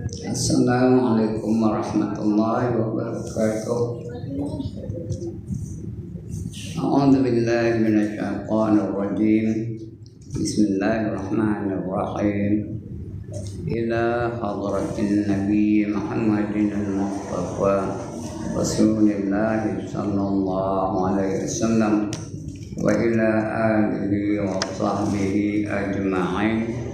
Assalamualaikum warahmatullahi wabarakatuh. A'udzu billahi minasyaitonir rajim. Bismillahirrahmanirrahim. Ila hadratin Nabi Muhammadin al-Mustafa Rasulullah sallallahu alaihi wasallam wa ila alihi wa sahbihi ajma'in.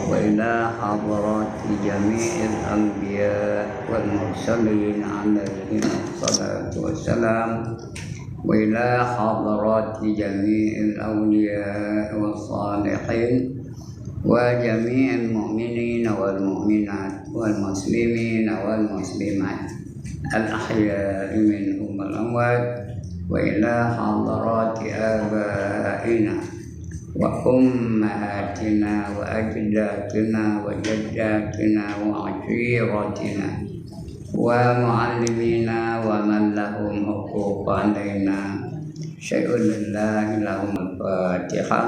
وإلى حضرات جميع الأنبياء والمرسلين عليهم الصلاة والسلام وإلى حضرات جميع الأولياء والصالحين وجميع المؤمنين والمؤمنات والمسلمين والمسلمات الأحياء منهم والأموات وإلى حضرات آبائنا وأمهاتنا وأجدادنا وجداتنا وعشيرتنا ومعلمينا ومن لهم حقوق علينا شيء لله لهم الفاتحة.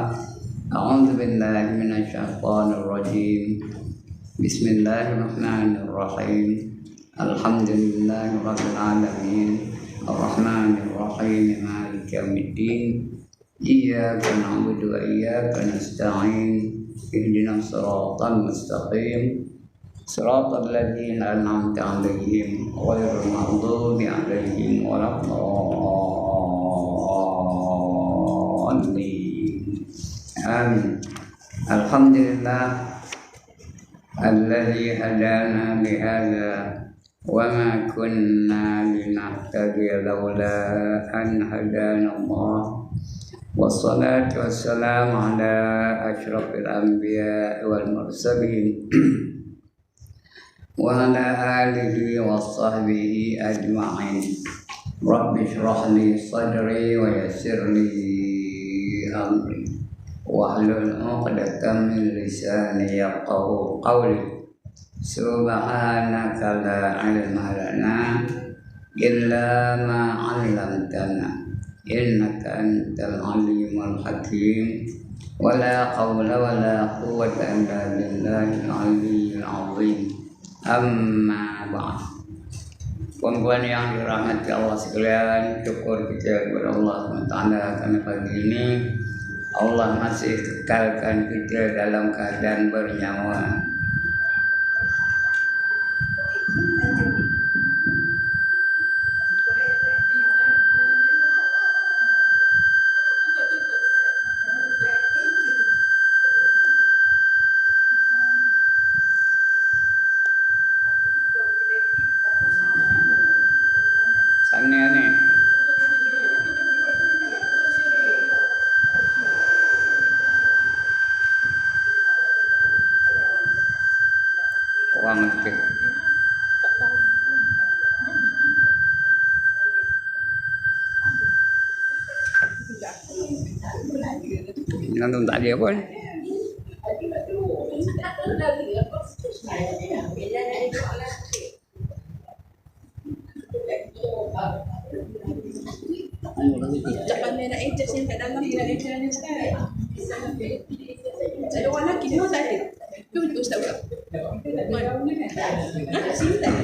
أعوذ بالله من الشيطان الرجيم. بسم الله الرحمن الرحيم. الحمد لله رب العالمين الرحمن الرحيم مالك يوم الدين إياك نعبد وإياك نستعين اهدنا الصراط المستقيم صراط الذين أنعمت عليهم غير المغضوب عليهم ولا الضالين آمين. الحمد لله الذي هدانا لهذا وما كنا لنهتدي لولا أن هدانا الله والصلاة والسلام على أشرف الأنبياء والمرسلين وعلى آله وصحبه أجمعين. رب اشرح لي صدري ويسر لي أمري واحلل عقدة من لساني يفقهوا قولي. سبحانك لا علم لنا إلا ما علمتنا إنك أنت العليم الحكيم ولا حول ولا قوة إلا بالله العلي العظيم. Amma ba'd. Puan-puan yang dirahmati Allah sekalian, syukur kita kepada Allah SWT karena pagi ini Allah masih kekalkan kita dalam keadaan bernyawa. Sana ni orang ke nonton tak ada pun. Tak pandai nak adjust yang kat dalam dia ajarannya sekarang. Ada orang lelaki dia tak ada. Tu betul Ustaz buat. Sini tak ada.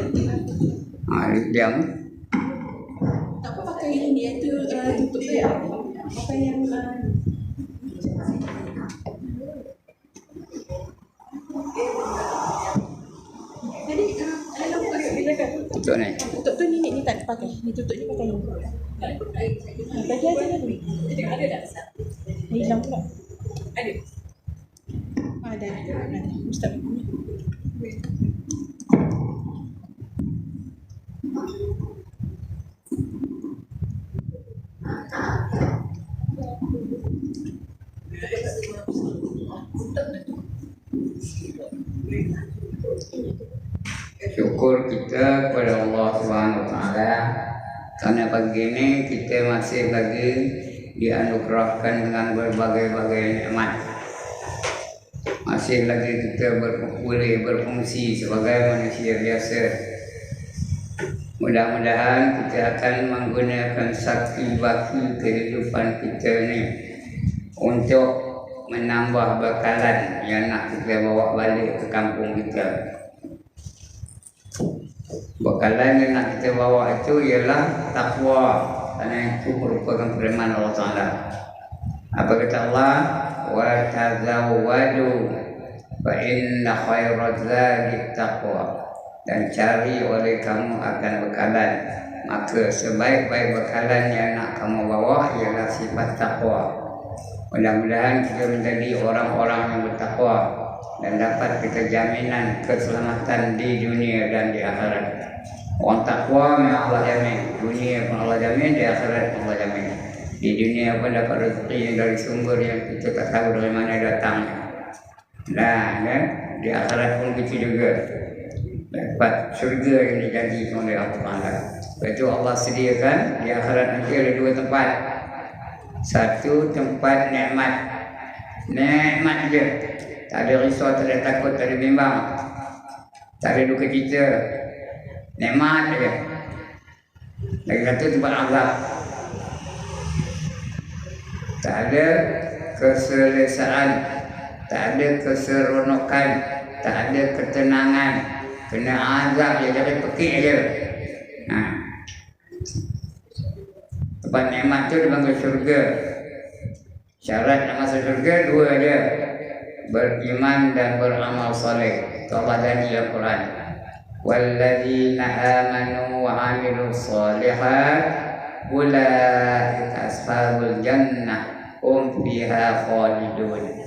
Diam. Tak apa pakai yang ni tu tutup tu ya. Pakai yang tadi ada buka silakan. Tutup ni. Tutup tu ni tak pakai. Ni tutup ni pakai ni. Bagi aja lah ni. Ada tak Ustaz? Hilang pula. Ada. Ada. Ustaz. Syukur kita kepada Allah Subhanahu Wa Taala karena pagi ini kita masih lagi dianugerahkan dengan berbagai-bagai nikmat. Masih lagi kita boleh berfungsi sebagai manusia biasa. Mudah-mudahan kita akan menggunakan sakti baki kehidupan kita ni untuk menambah bekalan yang nak kita bawa balik ke kampung kita. Bekalan yang nak kita bawa itu ialah takwa, karena itu merupakan firman Allah Taala. Apa kata Allah? Wa tazawwadu fa inna khairaz zadi taqwa. Dan cari oleh kamu akan bekalan, maka sebaik-baik bekalan yang nak kamu bawa ialah sifat takwa. Mudah-mudahan kita menjadi orang-orang yang bertakwa dan dapat kita jaminan keselamatan di dunia dan di akhirat. Orang takwa memang Allah jamin, dunia pun Allah jamin, di akhirat pun Allah jamin. Di dunia pun dapat rezeki yang dari sumber yang kita tak tahu dari mana datang. Nah, kan? Di akhirat pun begitu juga. Dapat syurga yang dijanjikan oleh Allah Taala. Itu Allah sediakan di akhirat nanti ada dua tempat. Satu tempat nikmat. Nikmat je. Tak ada risau, tak ada takut, tak ada bimbang. Tak ada duka cita. Nikmat je. Lagi satu tempat azab. Tak ada keselesaan, tak ada keseronokan, tak ada ketenangan. Kena azab je, jadi pekik je. Tempat nikmat tu dipanggil syurga. Syarat nak masuk syurga dua je, beriman dan beramal soleh. Itu Allah janji dalam Quran. Walladzina amanu wa amilus solihat ulaika ashabul jannah hum fiha khalidun.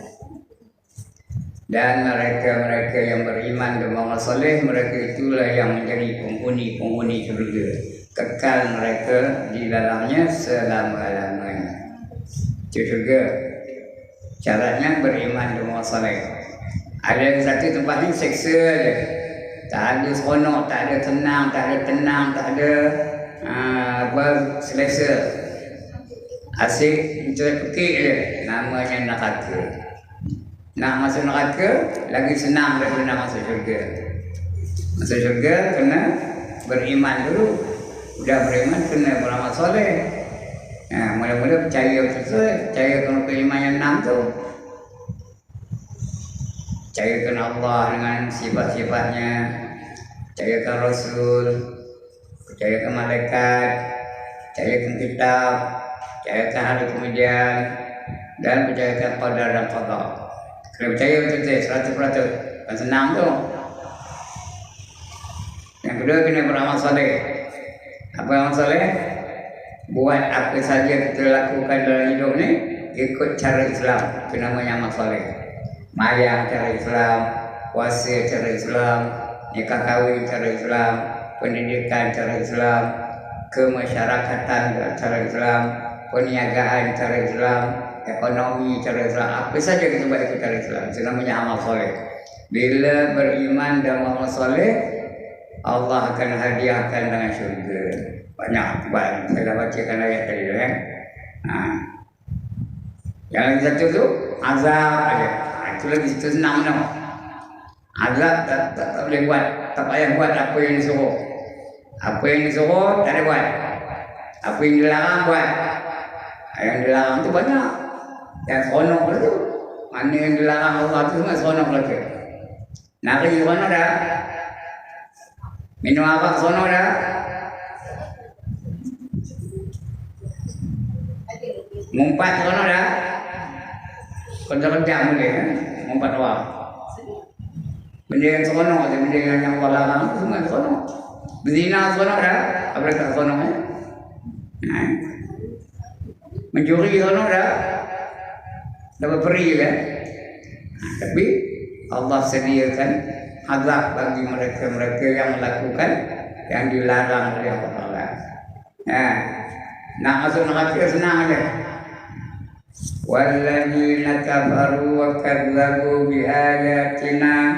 Dan mereka-mereka yang beriman dan beramal soleh, mereka itulah yang menjadi penghuni-penghuni syurga. Kekal mereka di dalamnya selama-lamanya. Itu syurga. Syaratnya beriman dan beramal soleh. Ada satu tempat ni seksa je. Tak ada seronok, tak ada tenang, tak ada tenang, tak ada selesa. Asyik mencari pekik je. Namanya neraka. Nak masuk neraka lagi senang daripada nak masuk syurga. Masuk syurga kena beriman dulu. Sudah beriman kena beramal soleh. Mula-mula percaya betul, percayakan iman yang 6 tu. Percayakan Allah dengan sifat-sifatnya, percayakan Rasul, percayakan malaikat, percayakan kitab, percayakan hari kemudian, dan percayakan qadar dan qada. Kena percaya betul-betul 100%. Kan senang tu. Yang kedua kena beramal soleh. Apa amal soleh? Buat apa saja kita lakukan dalam hidup ni ikut cara Islam. Itu namanya amal soleh. Mayang cara Islam, puasa cara Islam, nikah kahwin cara Islam, pendidikan cara Islam, kemasyarakatan cara Islam, perniagaan cara Islam, ekonomi cara Islam. Apa saja kita buat ikut cara Islam. Itu namanya amal soleh. Bila beriman dan amal soleh, Allah akan hadiahkan dengan syurga. Banyak banget. Saya dah bacakan ayat tadi tu kan. Yang lagi satu tu azab aja. Itu lagi situ senang tau. Azab tak boleh buat. Tak payah buat apa yang disuruh. Apa yang disuruh tak ada buat. Apa yang dilarang buat. Yang dilarang tu banyak. Yang seronok lah tu. Mana yang dilarang Allah tu semua seronok lah tu. Nari seronok dah. Minum arak seronok dah. Ngumpat seronok dah. Kerja-kerja boleh kan? Ngumpat orang. Benda yang seronok je. Benda yang Allah larang tu semua seronok. Berzina seronok dah. Apa tak seronok ya? Mencuri seronok dah. Dapat peri kan? Tapi Allah sediakan azab bagi mereka-mereka yang melakukan yang dilarang oleh Allah Taala. Nak masuk neraka senang aja. Walladzina kafaru wa kadzdzabu bi ayatina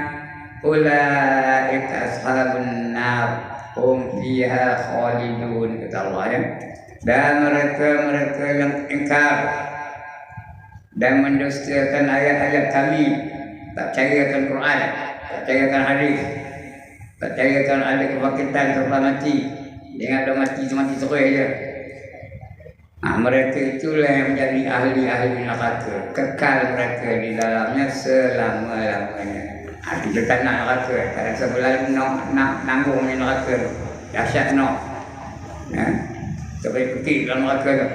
ulaika ashabun nar hum fiha khalidun, kata Allah ya. Dan mereka-mereka yang ingkar dan mendustakan ayat-ayat kami, tak percayakan Quran, tak percayakan hadis, tak percayakan ada kebangkitan setelah mati. Dengan dah mati terus je. Mereka itulah yang menjadi ahli-ahli neraka. Kekal mereka di dalamnya selama-lamanya. Kita tak nak neraka. Tak ada sebelah nak nanggung neraka. dahsyat no. Sampai pergi dalam neraka tu.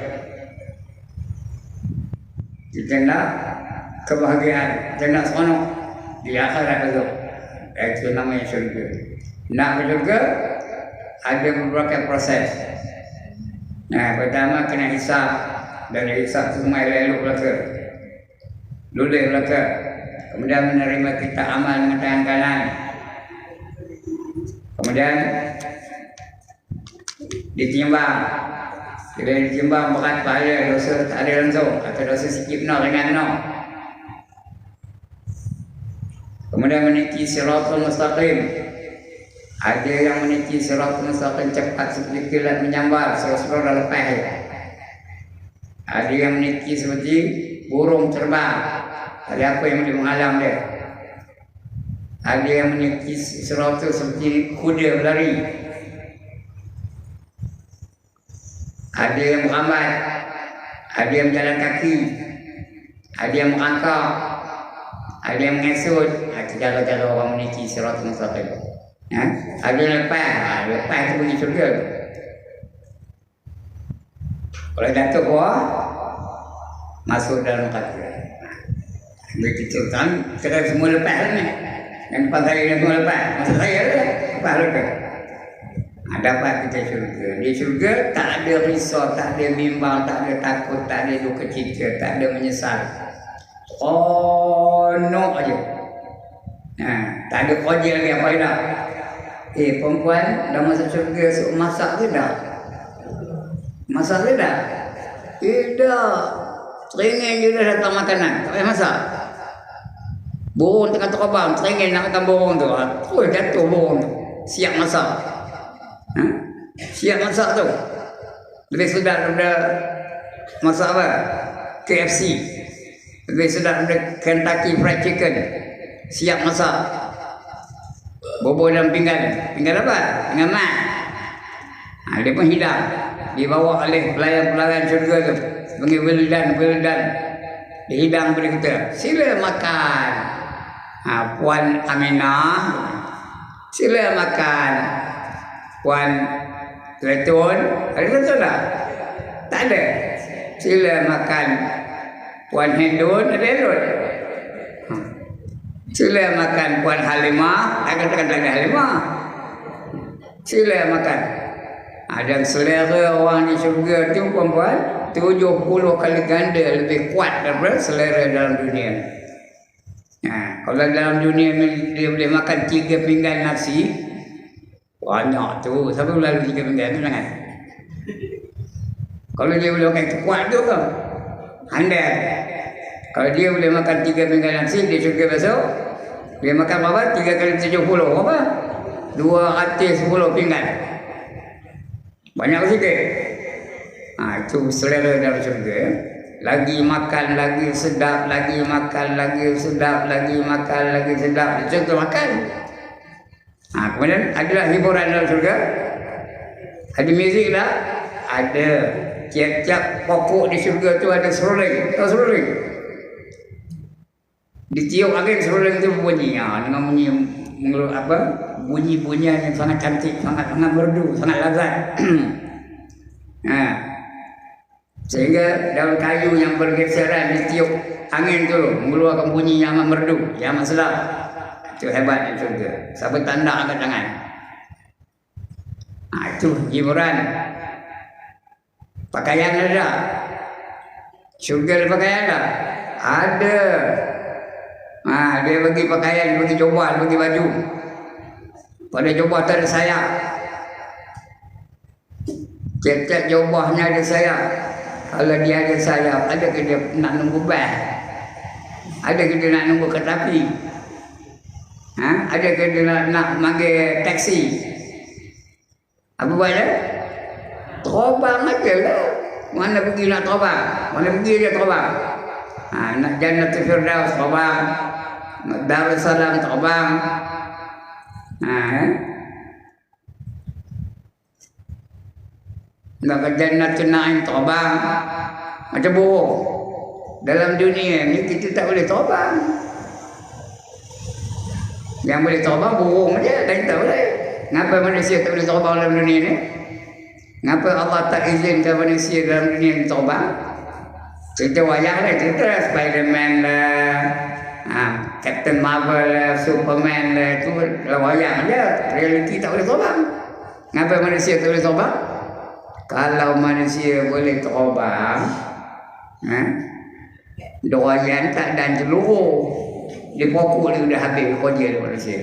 Kita nak kebahagiaan, kita nak seronok di akhirat tu. Itu namanya syurga. Nak ke syurga ada beberapa proses. Pertama kena hisap. Dari hisap semua elok belaka. Lulus belaka. Kemudian menerima kitab amal dengan tangan kanan. Kemudian ditimbang. Bila ditimbang berat pahala, dosa tak ada langsung atau dosa sikit no ringan no. Kemudian meniti siratul mustaqim. Ada yang meniti siratul mustaqim cepat seperti kilat menyambar, serus-serus dah lepas. Ada yang meniti seperti burung terbang. Ada apa yang boleh menghalang dia. Ada yang meniti siratul seperti kuda berlari. Ada yang berambat, ada yang berjalan kaki, ada yang merangkak, ada yang mengesut. Itu cara-cara orang meniti siratul mustaqim. Ada yang lepas tu pergi syurga. Kalau jatuh bawah, masuk dalam neraka. Begitu kan, kita semua lepas ni. Yang depan saya semua lepas. Maksud saya lepas mereka. Dapat kita syurga. Di syurga tak ada risau, tak ada bimbang, tak ada takut, tak ada duka cita, tak ada menyesal. No aja. Tak ada kerja lagi apa dah. Perempuan dah masuk syurga, masak ke dah? Masak ke dah? Tidak. Teringin je dah datang makanan, tak payah masak. Burung tengah terbang, teringin nak makan burung tu. Terus jatuh burung tu. Siap masak. Siap masak tu. Lebih sedap daripada masak apa? KFC. Lebih sedap daripada Kentucky Fried Chicken. Siap masak. Bobor dalam pinggan. Pinggan apa? Pinggan mat. Dia pun hidang. Dibawa oleh pelayan-pelayan syurga tu. Panggil wildan. Dihidang pada kita. Sila makan. Puan Aminah. Sila makan. Puan Letun. Ada Letun tak? Tak ada. Sila makan. Puan Hindun. Ada Hindun? Sila makan Puan Halimah. Katakan tak ada Halimah. Sila makan. Dan selera orang di syurga tu perempuan 70 kali ganda lebih kuat daripada selera dalam dunia. Kalau dalam dunia dia boleh makan 3 pinggan nasi, banyak tu. Siapa lalu 3 pinggan tu jangan. Kalau dia boleh makan kuat tu kan, handal. Kalau dia boleh makan 3 pinggan nasi, dia syurga besok dia makan berapa? 3 kali 70 berapa? 210 pinggan. Banyak sikit. Itu selera dalam syurga. Lagi makan, lagi sedap, lagi makan, lagi sedap, lagi makan, lagi sedap. Itu tu makan. Kemudian adalah hiburan dalam syurga. Ada muzik tak? Ada. Tiap-tiap pokok di syurga tu ada seruling. Tahu seruling? Ditiup angin seruling tu berbunyi. Dengan bunyi apa? Bunyi-bunyian yang sangat cantik, sangat merdu, sangat lazat. Sehingga daun kayu yang bergeseran ditiup angin tu mengeluarkan bunyi yang amat merdu, yang amat sedap. Itu hebatnya syurga. Siapa tanda angkat tangan. Itu hiburan. Pakaian ada. Syurga ada pakaian tak? Ada. Dia bagi pakaian, dia bagi jubah, dia bagi baju. Pada jubah tu ada sayap. Tiap-tiap jubahnya ada sayap. Kalau dia ada sayap, ada ke dia nak nunggu bas? Ada ke dia nak nunggu kereta api? Ada ke dia nak manggil taksi? Apa buat dia? Terbang aja lah. Mana pergi nak terbang? Mana pergi dia terbang? Nak Jannatul Firdaus terbang. Nak Darussalam terbang. Nak ke Jannatul Naim terbang. Macam burung. Dalam dunia ni kita tak boleh terbang. Yang boleh terbang burung aja, dan tak boleh. Ngapa manusia tak boleh taubat dalam dunia ni? Ngapa Allah tak izinkan manusia dalam dunia ni taubat? Cerita wayang lah, cerita Spiderman lah, Captain Marvel lah, Superman lah, itu lah wayang je. Realiti tak boleh taubat. Ngapa manusia tak boleh taubat? Kalau manusia boleh taubat, doyan tak dan seluruh di pokok dia sudah habis kerja dia manusia.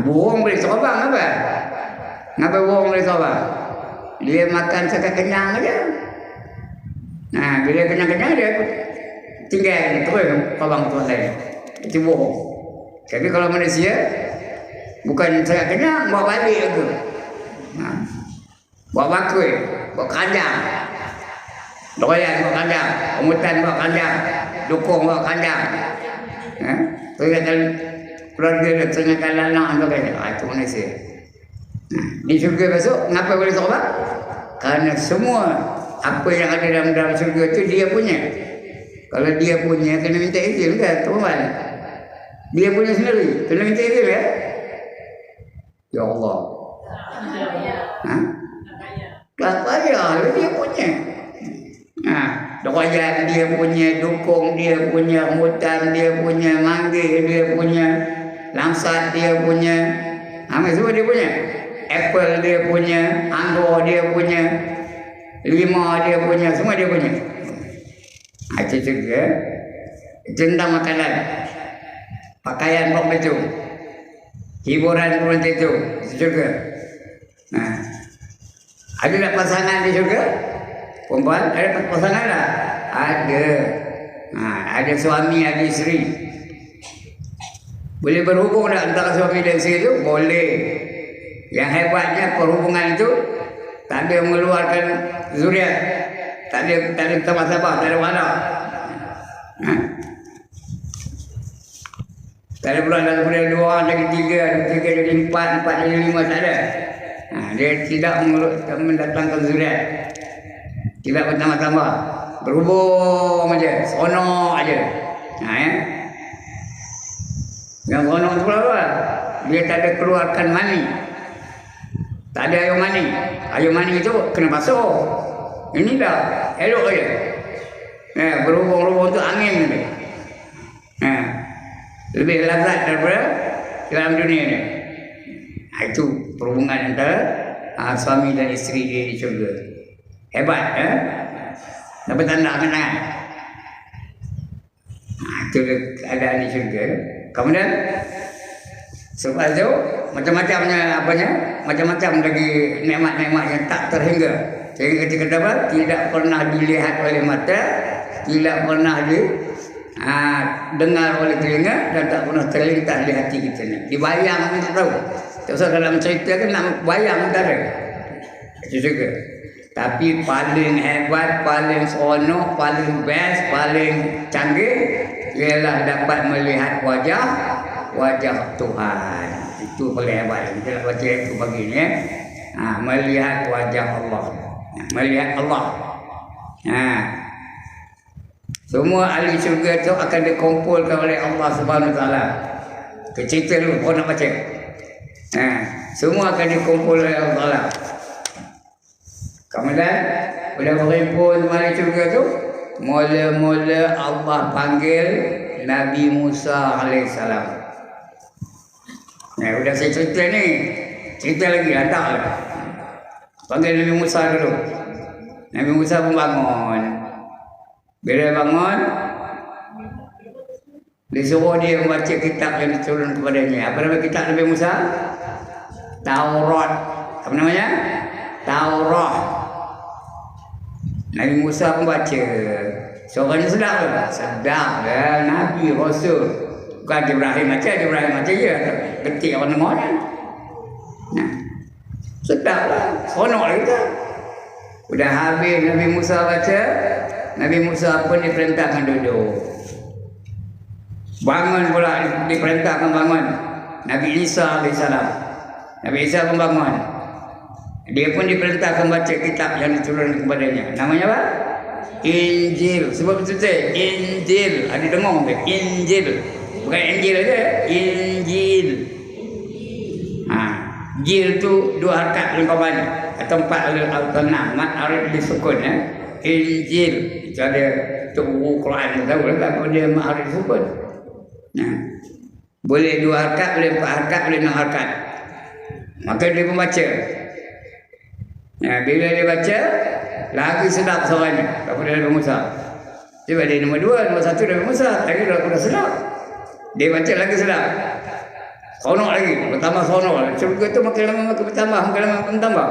Burung boleh taubat apa? Ngapa burung boleh taubat? Dia makan sekali kenyang aja. Bila kenyang-kenyang dia tinggal terus pabang tuan lain. Itu burung. Tapi kalau manusia bukan sekali kenyang, bawa balik tu. Bawa bakul, bawa kandang. Doyan bawa kandang, omutan bawa kandang, dukung bawa kandang. Teringatkan keluarga dia, teringatkan anak sebagainya. Itu manusia. Di syurga besok, kenapa boleh taubat? Kerana semua apa yang ada dalam syurga itu dia punya. Kalau dia punya, kena minta izin kan, tuan. Dia punya sendiri, kena minta izin ya. Ya Allah. Tak payah, dia punya. Doyan dia punya, dukung dia punya, hutan dia punya, manggil dia punya, langsat dia punya, semua dia punya. Apple dia punya, anggur dia punya, lima dia punya, semua dia punya. Itu juga tentang makanan, pakaian pun begitu, hiburan pun begitu, itu juga. Ada tak pasangan di syurga? Perempuan ada pasangan tak? Ada. Ada suami, ada isteri. Boleh berhubung tak antara suami dan isteri itu? Boleh. Yang hebatnya perhubungan itu tak ada mengeluarkan zuriat, tak ada tambah-tambah, tak ada mana. Tak ada pula daripada 2 orang jadi 3, 3 jadi 4, 4 jadi 5, tak ada. Dia tidak mendatangkan zuriat, tidak bertambah-tambah, berhubung aja, seronok aja. Yang seronok itu apa? Dia tak ada keluarkan mani, tak ada air mani. Air mani itu kena basuh. Ini dah elok aja. Berhubung-hubung tu angin ni. Lebih lazat daripada dalam dunia ni. Itu perhubungan antara suami dan isteri dia di syurga. Hebat, dapat tanda kenangan. Itu keadaan di syurga. Kemudian selepas itu macam-macamnya macam-macam lagi nikmat-nikmat yang tak terhingga. Sehingga ketika dapat tidak pernah dilihat oleh mata, tidak pernah dengar oleh telinga, dan tak pernah terlintas di hati kita ni. Dibayang kita tahu. Tak usah dalam cerita kan nak bayang tak ada. Itu juga. Tapi paling hebat, paling seronok, paling best, paling canggih ialah dapat melihat wajah Tuhan. Itu paling hebat. Kita nak baca itu pagi ni. Melihat wajah Allah. Melihat Allah. Semua ahli syurga itu akan dikumpulkan oleh Allah Subhanahu Wa Taala. Cerita dulu, kau nak baca. Semua akan dikumpul oleh Allah Taala. Kemudian bila berhimpun ahli syurga itu, mula-mula Allah panggil Nabi Musa alaihissalam. Sudah saya cerita ni, cerita lagi hantarlah. Panggil Nabi Musa dulu. Nabi Musa pun bangun. Bila bangun, disuruh dia membaca kitab yang diturun kepadanya. Apa nama kitab Nabi Musa? Taurat. Apa namanya? Taurat. Nabi Musa membaca. Suaranya sedap ke? Sedap ya. Nabi Rasul. Bukan Ibrahim macam je. Ketik orang dengar kan. Sedap lah. Seronok lah kita. Sudah habis Nabi Musa baca, Nabi Musa pun diperintahkan duduk. Bangun pula, diperintahkan bangun. Nabi Isa AS. Nabi Isa pun bangun. Dia pun diperintahkan baca kitab yang diturunkan kepadanya. Namanya apa? Injil. Sebab betul-betul Injil. Ada dengar ke? Injil. Bukan Injil aja, Injil. Jil tu 2 harakat paling kawan atau 4 atau 6 mat arif disukun ya. Injil itu ada tu buku Quran tahu lah kalau dia mat arif disukun. Nah. Boleh 2 harakat, boleh 4 harakat, boleh 6 harakat. Maka dia membaca. Nah, bila dia baca lagi sedap suaranya daripada Nabi Musa. Sebab dia nombor 2, nombor 1 Nabi Musa, lagi dah sedap. Dia baca lagi sedap. Sonok lagi, bertambah sonok. Syurga tu makin lama makin bertambah, makin lama makin bertambah.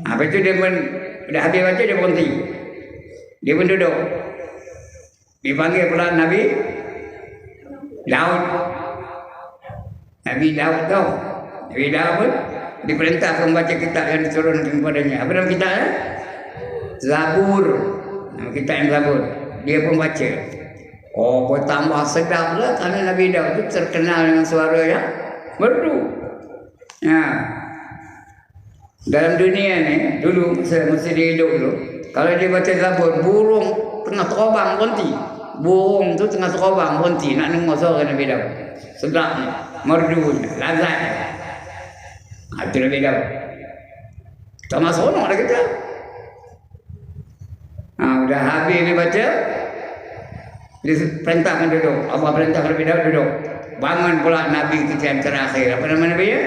Habis tu dia pun dah habis baca dia berhenti. Dia pun duduk. Dipanggil pula Nabi Daud. Nabi Daud tu. Nabi Daud pun diperintahkan membaca kitab yang diturunkan kepadanya. Apa nama kitabnya? Zabur. Nama kitab yang Zabur. Dia pun baca. Oh, bertambah sedap lah kerana Nabi Daud itu terkenal dengan suara yang merdu. Ya. Dalam dunia ni, dulu masa dia hidup dulu, kalau dia baca Zabur, burung tengah terbang berhenti. Burung tu tengah terbang berhenti nak dengar suara Nabi Daud. Sedapnya, merdunya, lazatnya. Itu Nabi Daud. Tak masuk dah kita. Udah habis dia baca, dia perintahkan duduk. Allah perintahkan Nabi Daud duduk. Bangun pula Nabi kita yang terakhir. Apa nama Nabi ya?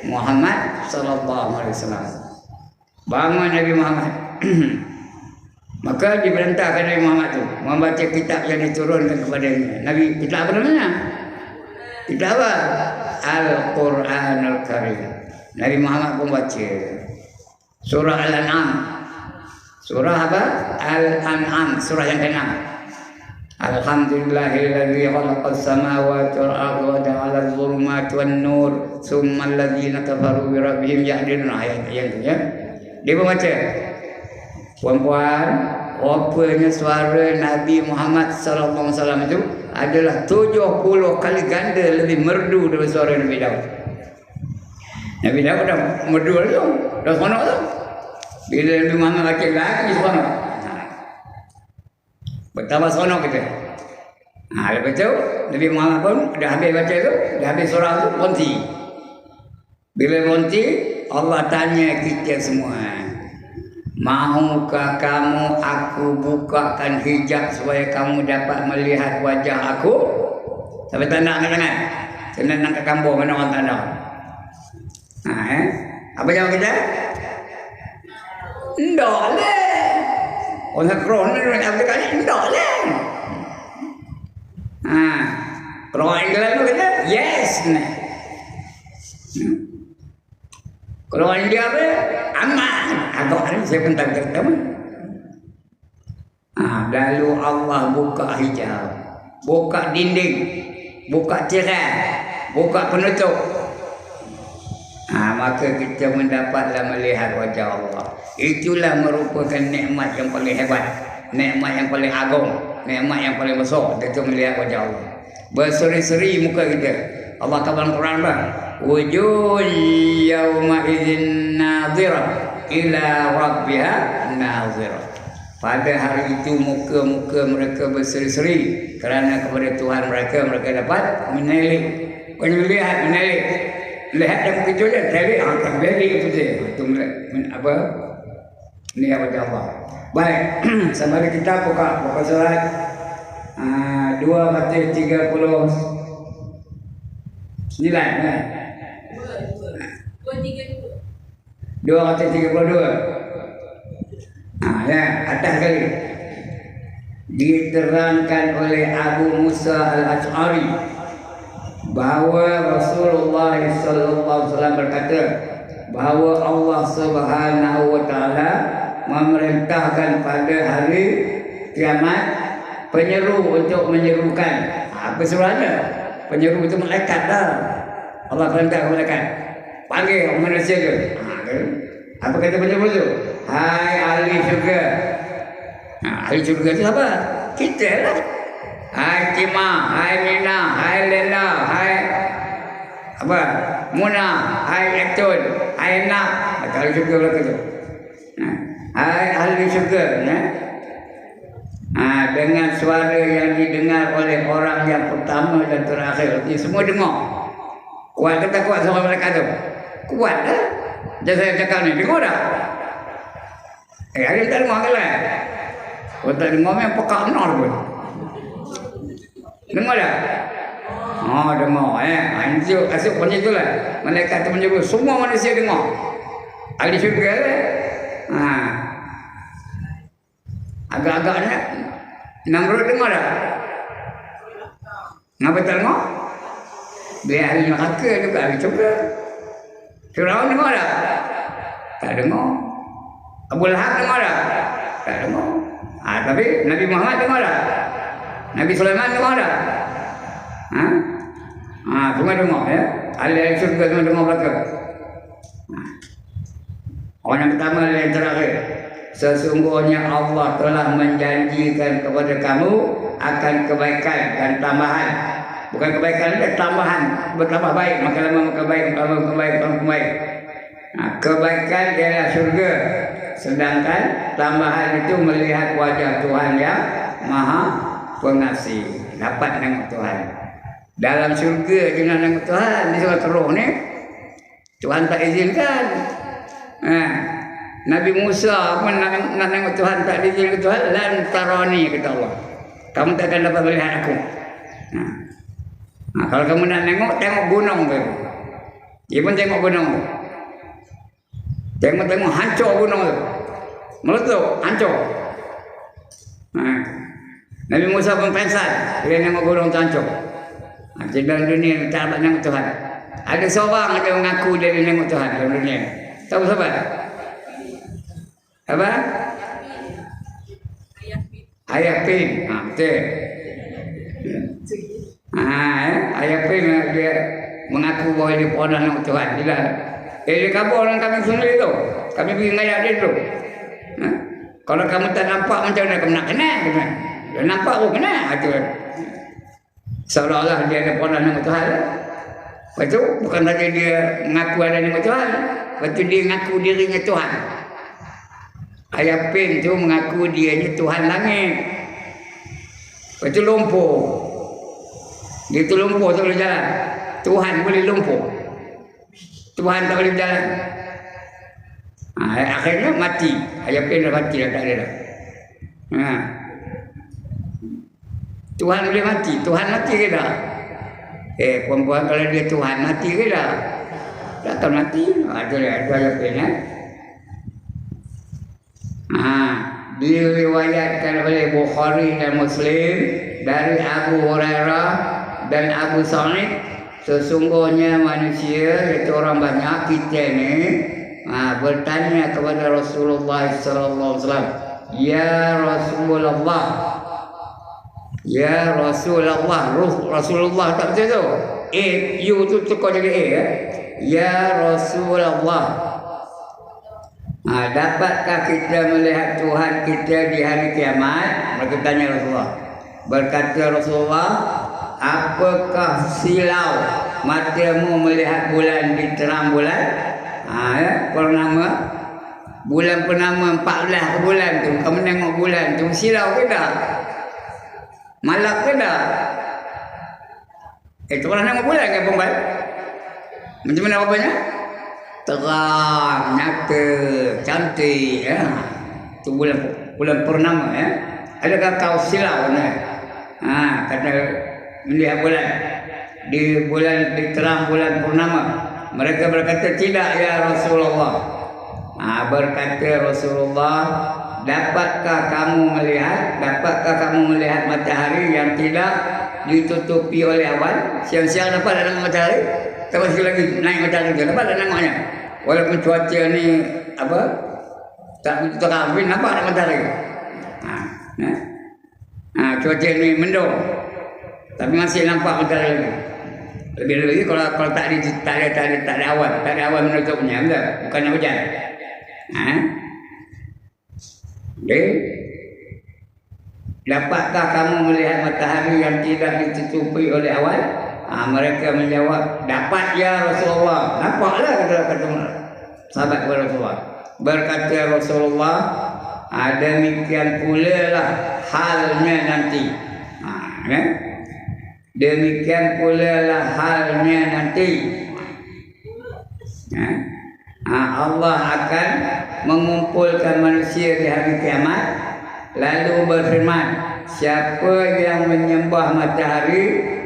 Muhammad sallallahu alaihi wasallam. Bangun Nabi Muhammad. Maka diperintahkan Nabi Muhammad tu membaca kitab yang diturunkan kepadanya. Nabi kitab apa namanya? Kitab apa? Al-Quranul Karim. Nabi Muhammad pun baca surah Al-An'am. Surah apa? Al-An'am, surah yang ke-6. Alhamdulillahilladzi khalaqas samawati wal arda wa ja'ala adh-dhulumati wan nur tsumma alladziina kafaru bi rabbihim ya'dilun. Ayat yang tu ya. Dia membaca. Puan-puan, rupanya suara Nabi Muhammad sallallahu alaihi wasallam itu adalah 70 kali ganda lebih merdu daripada suara Nabi Daud. Nabi Daud dah merdu tu, dah seronok tu. Bila Nabi Muhammad baca lagi seronok. Betapa seronok kita. Lepas tu Nabi Muhammad pun dah habis baca tu, dah habis surah tu, berhenti. Bila berhenti, Allah tanya kita semua, mahukah kamu aku bukakan hijab supaya kamu dapat melihat wajah aku? Sampai tanda angkat tangan. Kena nak kampung mana orang tanda. Apa jawab kita? Ndak lah. Orang Quran ni nak apa kali? Ndak lah. Quran Inggeris tu kata yes. Quran India apa? Aman. Agak ni saya pun tak tahu. Lalu Allah buka hijab, buka dinding, buka tirai, buka penutup. Maka kita mendapatlah melihat wajah Allah. Itulah merupakan nikmat yang paling hebat, nikmat yang paling agung, nikmat yang paling besar. Kita melihat wajah Allah. Berseri-seri muka kita. Allah kata dalam Quran apa? Wujuh yawma idzin nadhirah ila rabbiha nadhirah. Pada hari itu muka-muka mereka berseri-seri kerana kepada Tuhan mereka dapat menelik, melihat, menelik. Lihat dan muka dia, telik, telik itu dia. Itu apa? Ini wajah Allah. Baik, sama ada kita buka surat 2 Matius 39 kan? 2 Matius 32. Ya, atas kali diterangkan oleh Abu Musa Al-Ash'ari bahawa Rasulullah sallallahu alaihi wasallam berkata bahawa Allah Subhanahu wa taala memerintahkan pada hari kiamat penyeru untuk menyerukan. Apa sebenarnya? Penyeru itu malaikat dah. Allah perintah malaikat. Panggil manusia tu. Apa kata penyeru tu? Hai ahli syurga. Ahli syurga itu siapa? Kita lah. Hai Tima, hai Mina, hai Lena, hai apa? Muna, hai Ekton, hai Nak. Ahli syurga belaka tu. Hai ahli syurga, dengan suara yang didengar oleh orang yang pertama dan terakhir. Ini semua dengar. Kuat ke tak kuat suara mereka tu? Kuat dah. Jadi saya cakap ni, dengar dah. Hari tak dengar kan lah. Kalau tak dengar memang pekak benar pun. Dengar dah? Oh, dengar Anjuk, asuk macam itulah. Malaikat tu menyebut, semua manusia dengar. Ahli syurga lah. Agak-agaknya Namrud dengar dah? Ngapa tak dengar? Dia ahli neraka juga, ahli syurga. Firaun dengar dah? Tak dengar. Abu Lahab dengar dah? Tak dengar. Tapi Nabi Muhammad dengar dah? Nabi Sulaiman dengar dah? Semua dengar ya. Ahli syurga semua dengar belakang. Orang yang pertama yang terakhir, sesungguhnya Allah telah menjanjikan kepada kamu akan kebaikan dan tambahan. Bukan kebaikan dan tambahan, bertambah baik, makin lama makin baik, makin baik. Kebaikan ialah syurga, sedangkan tambahan itu melihat wajah Tuhan yang Maha Pengasih, dapat tengok Tuhan. Dalam syurga dia nak tengok Tuhan, di surah Roh ni Tuhan tak izinkan. Nabi Musa pun nak tengok Tuhan, tak diizinkan Tuhan. Lan tarani, kata Allah, kamu tak akan dapat melihat aku. Kalau kamu nak tengok gunung tu. Dia pun tengok gunung tu. Tengok hancur gunung tu. Meletup, hancur. Nabi Musa pun pengsan dia tengok gunung tu hancur. Dalam dunia tak dapat tengok Tuhan. Ada seorang yang mengaku dia tengok Tuhan dalam dunia. Tahu siapa? Apa? Ayah Pin. Betul. Ayah Pin dia mengaku bahawa dia pernah tengok Tuhan. Dia kabur dengan kami sendiri tu. Kami pergi ngayak dia tu. Kalau kamu tak nampak macam mana kamu nak kenal? Dia nampak pun kenal. Seolah-olah dia ada pernah tengok Tuhan. Lepas tu bukan saja dia mengaku ada tengok Tuhan. Lepas tu dia mengaku dirinya Tuhan. Ayah Pin tu mengaku dia ni Tuhan langit. Lepas tu lumpuh. Dia tu lumpuh tak boleh jalan. Tuhan boleh lumpuh. Tuhan tak boleh berjalan. Akhirnya mati. Ayah Pin dah mati dah, tak ada dah. Tuhan boleh mati. Tuhan mati ke dah? Perempuan kalau dia Tuhan mati ke dah? Tak akan mati. Itu Ayah Pin. Diriwayatkan oleh Bukhari dan Muslim dari Abu Hurairah dan Abu Sa'id, sesungguhnya manusia, iaitu orang banyak, kita ni bertanya kepada Rasulullah sallallahu alaihi wasallam, ya Rasulullah, ya Rasulullah. Rasulullah tak betul tu. You tu tukar jadi ya Rasulullah. Dapatkah kita melihat Tuhan kita di hari kiamat? Mereka tanya Rasulullah. Berkata Rasulullah, apakah silau matamu melihat bulan di terang bulan? Purnama, bulan purnama 14 bulan tu, kamu tengok bulan tu, silau ke tak? Malak ke tak? Pernah tengok bulan ke perempuan? Macam mana apanya? Terang, nyata, cantik. Itu bulan purnama. Adakah kau silau? Kata melihat bulan di terang bulan purnama. Mereka berkata, tidak ya Rasulullah. Berkata Rasulullah, dapatkah kamu melihat matahari yang tidak ditutupi oleh awan? Siang-siang dapat ada matahari? Tak masih lagi naik matahari tu, dapat ada namanya. Walaupun cuaca ni tak terang, tapi nampak ada matahari. Cuaca ni mendung, tapi masih nampak matahari lagi. Lebih-lebih kalau tak ada awan menutupnya, bukan hujan. Dapatkah kamu melihat matahari yang tidak ditutupi oleh awan? Mereka menjawab, dapat ya Rasulullah. Nampaklah, kata sahabat Rasulullah. Berkata Rasulullah, demikian pula lah halnya nanti. Demikian pula lah halnya nanti. Allah akan mengumpulkan manusia di hari kiamat, lalu berfirman, siapa yang menyembah matahari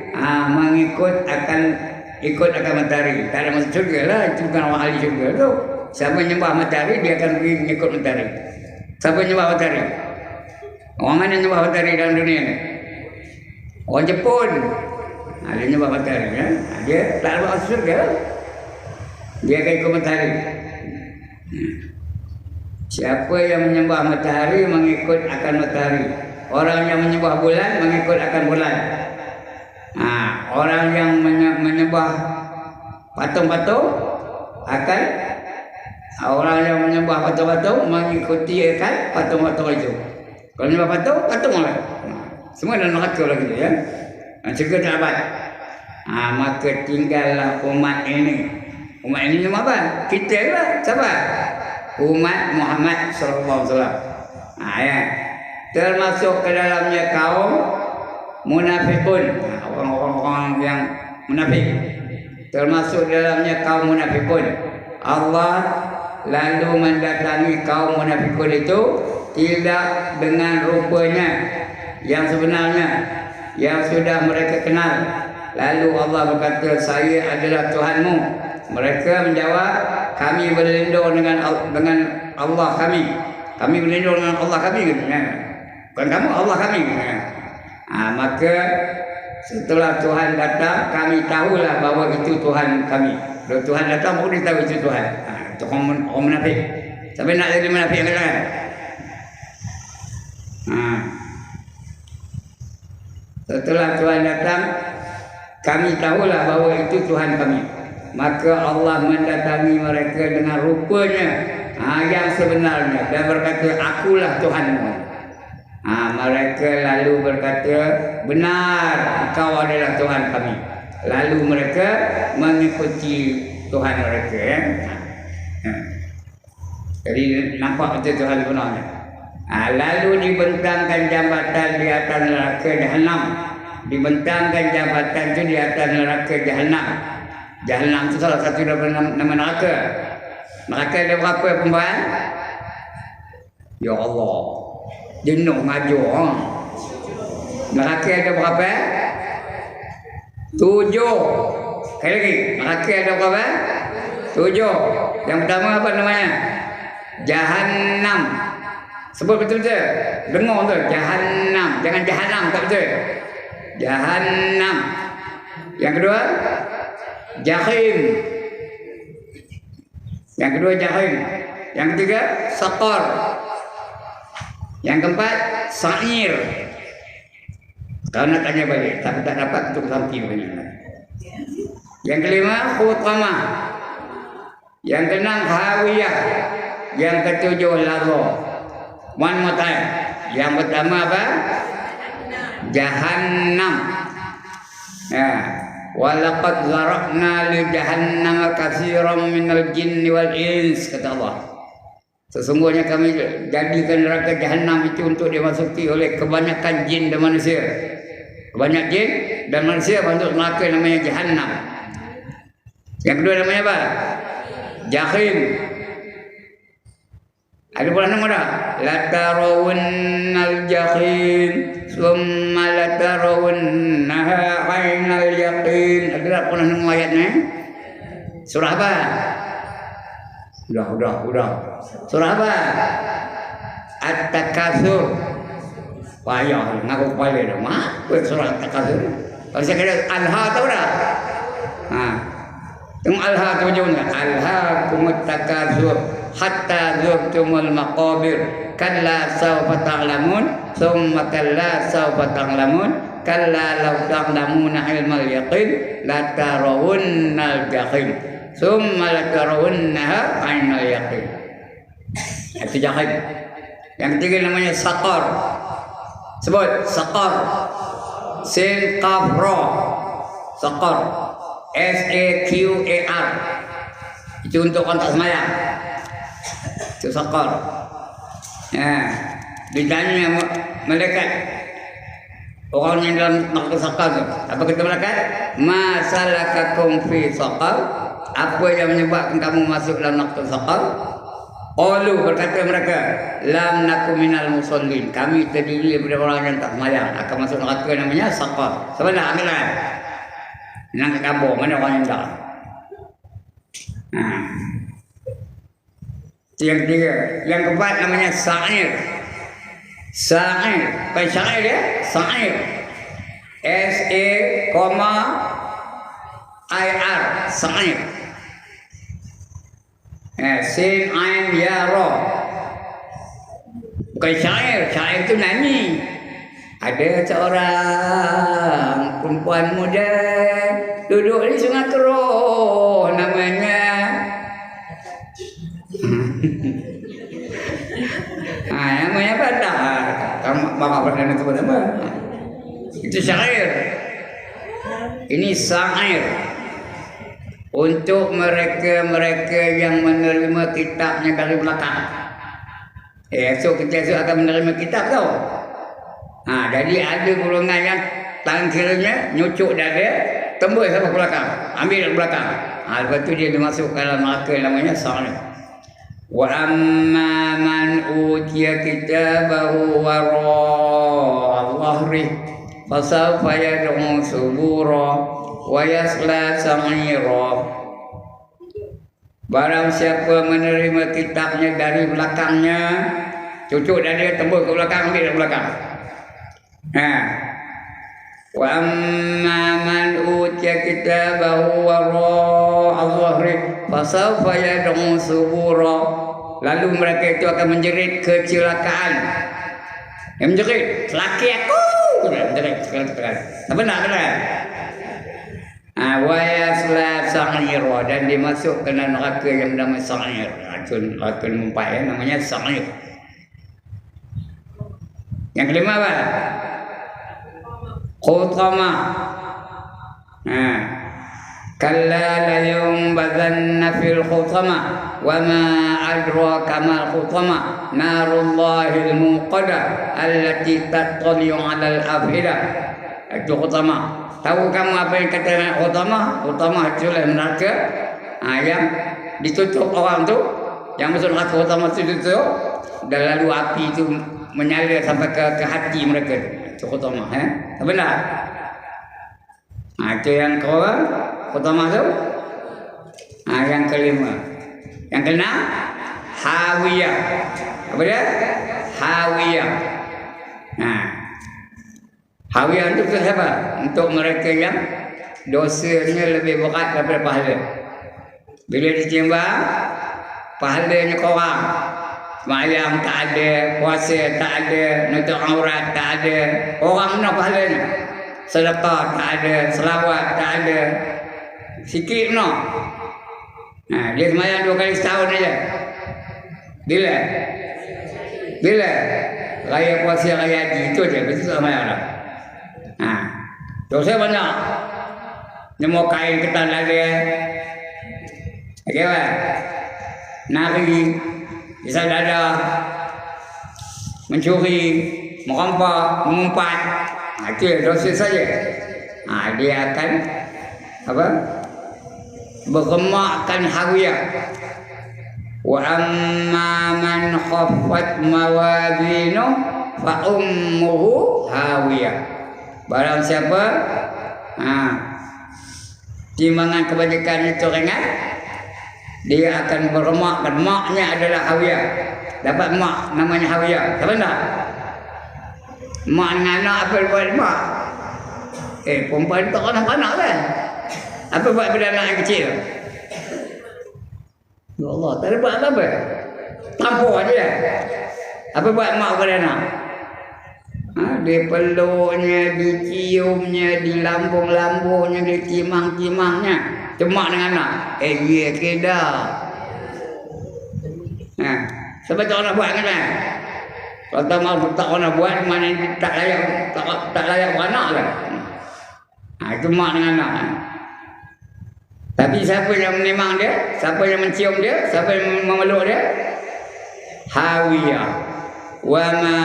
mengikut akan matahari. Tak ada masuk syurga lah, itu bukan orang ahli syurga tu. Siapa menyembah matahari, dia akan pergi mengikut matahari. Siapa menyembah matahari? Orang mana menyembah matahari dalam dunia ni? Orang Jepun. Dia menyembah matahari ya? Dia tak ada masuk syurga lah. Dia akan ikut matahari. Siapa yang menyembah matahari mengikut akan matahari. Orang yang menyembah bulan mengikut akan bulan. Orang yang menyembah patung-patung akan orang yang menyembah patung-patung mengikuti akan patung-patung itu. Kalau menyembah patung lah. Semua dalam neraka lagi ya. Syurga tak dapat. Maka tinggallah umat ini. Umat ini nama apa? Kita lah. Siapa? Umat Muhammad sallallahu alaihi wasallam. Ya. Termasuk ke dalamnya kaum munafikun. Orang-orang yang munafik. Termasuk dalamnya kaum munafikun. Allah lalu mendatangi kaum munafikun itu tidak dengan rupanya yang sebenarnya, yang sudah mereka kenal. Lalu Allah berkata, saya adalah Tuhanmu. Mereka menjawab, kami berlindung dengan Allah kami. Kami berlindung dengan Allah kami. Bukan kamu, Allah kami. Maka setelah Tuhan datang, kami tahulah bahawa itu Tuhan kami. Kalau Tuhan datang, baru dia tahu itu Tuhan. Itu orang munafik. Sampai nak jadi munafik yang kata. Setelah Tuhan datang, kami tahulah bahawa itu Tuhan kami. Maka Allah mendatangi mereka dengan rupanya yang sebenarnya dan berkata, akulah Tuhanmu. Mereka lalu berkata, benar, engkau adalah Tuhan kami. Lalu mereka mengikuti Tuhan mereka. Jadi nampak betul Tuhan sebenarnya. Lalu dibentangkan jambatan di atas neraka Jahannam. Dibentangkan jambatan itu di atas neraka Jahannam. Jahannam itu salah satu nama neraka. Neraka ada berapa perempuan? Ya Allah, jenuh ngajuk. Neraka ada berapa? 7. Sekali lagi, neraka ada berapa? 7. Yang pertama apa namanya? Jahannam. Sebut betul-betul. Dengar tu, Jahannam. Jangan Jahannam, tak betul. Jahannam. Yang kedua, Jahim. Yang kedua, Jahim. Yang ketiga, Saqar. Yang keempat, Sa'ir. Kalau nak tanya balik, tapi tak dapat untuk samping banyak. Yang kelima, Khutamah. Yang keenam, Hawiyah. Yang ketujuh, Lazo. One more time. Yang pertama apa? Jahannam. Ya. Walaqad zara'na li jahannam katsiran minal jinni wal ins, kata Allah. Sesungguhnya kami jadikan neraka Jahannam itu untuk dimasuki oleh kebanyakan jin dan manusia. Kebanyak jin dan manusia masuk neraka namanya Jahannam. Yang kedua namanya apa? Jahim. Ada pula nama dah. Latarawunnal jahim summa latarawunnaha ainal yaqin. Ada tak pernah nama ayatnya? Surah apa? Udah. Surah apa? At-Takatsur. Payah ngaku kepala dah. Apa surah At-Takatsur? Kalau saya kata Al-Ha tahu dah? Tengok Al-Ha tu ujungnya. Alhaakumut takatsur hatta zurtumul maqabir. Kalla sawfa ta'lamun, summa kalla sawfa ta'lamun, kalla law ta'lamuna ilmal yaqin la tarawunnal jahim. Summa latarawunnaha ainal yaqin. Itu Jahim. Yang ketiga namanya Saqar. Sebut Saqar. Sin qaf ra. Saqar. S-A-Q-A-R. Itu untuk orang tak sembahyang. Itu Saqar. Ditanya malaikat, orang yang dalam neraka Saqar tu, apa kata malaikat? Ma salakakum fi Saqar? apa yang menyebabkan kamu masuk dalam neraka saqar? Qalu, berkata mereka, lam nakum minal musallin, kami terdiri daripada orang yang tak sembahyang, akan masuk neraka namanya saqar. Sebenarnya ambilan nang ke kampung mana orang yang tak. Yang ketiga, yang keempat namanya sa'ir. Sa'ir, bukan syair ya, sa'ir. S-A-I-R, sa'ir. Sin ain ya ra. Bukan syair, syair itu nyanyi. Ada seorang perempuan muda duduk di Sungai Keruh, namanya namanya apa dah? Kamu bapak pernah itu apa? Itu syair. Ini syair. Untuk mereka-mereka yang menerima kitabnya dari belakang. Esok kita akan menerima kitab tau. Jadi ada golongan yang tangan kirinya nyucuk dada, tembus sampai belakang, ambil dari belakang. Lepas tu dia masuk dalam neraka namanya sa'ir. Wa amma man utiya kitabahu wara dhahri fasawfa yad'u subura wa yasla sa'ira. Barang siapa menerima kitabnya dari belakangnya, cucuk dada tembus ke belakang, ambil dari belakang. Wa amma man utiya kitabahu wara dhahri fasawfa yad'u subura. Lalu mereka itu akan menjerit kecelakaan. Yang menjerit, laki aku. Menjerit kecelakaan. Apa nak kena? Wa yasla sa'ira, dan dimasuk ke neraka yang bernama sa'ir. Neraka empat namanya sa'ir. Yang kelima apa? Khutamah. Kalla la yunbadhanna fil khutamah wa ma adraka mal khutamah narullahil muqadah allati tattali'u 'alal afidah. Itu khutamah. Tahu kamu apa yang kata khutamah? Khutamah itu lah neraka yang ditutup orang tu, yang masuk neraka khutamah itu ditutup, dan lalu api itu menyala sampai ke hati mereka. Itu khutamah. Benar? Itu yang keenam, khutamah tu. Yang kelima. Yang keenam, hawiyah. Apa dia? Hawiyah. Hawiyah itu siapa? Untuk mereka yang dosanya lebih berat daripada pahala. Bila ditimbang, pahalanya kurang. Semayang tak ada, puasa tak ada, nutup aurat tak ada. Orang mana pahalanya? Sedekah tak ada, selawat tak ada. Sikit mana? Dia semayang 2 kali setahun saja. Bila? Raya puasa, raya haji, itu je. Betul tak semayang dah? Dosa banyak. Nemu kain ketan lagi. Okey apa? Nari, kisah dada, mencuri, merampak, mengumpat. Itu ya dosa saja. Dia akan apa? Bergemakkan hawiyah. Wa amma man khaffat mawazinu fa ummuhu hawiyah. Barang siapa timbangan kebajikan itu ringan, dia akan bermak, dan maknya adalah hawiyah. Dapat mak namanya hawiyah. Tahu tak? Mak dengan anak apa buat mak? Perempuan tak anak-anak kan? Apa buat pada anak yang kecil? Ya Allah, tak ada buat apa-apa. Tampuk aja. Apa buat mak pada anak? Dipeluknya, diciumnya, dilambung-lambungnya, ditimang-timangnya. Cemak dengan anak. Ya keda. Sebab tak nak buat kan? Kalau tak mau tak nak buat, mana tak layak beranak lah. Itu mak dengan anak. Tapi siapa yang menimang dia, siapa yang mencium dia, siapa yang memeluk dia? Hawiyah. Wa ma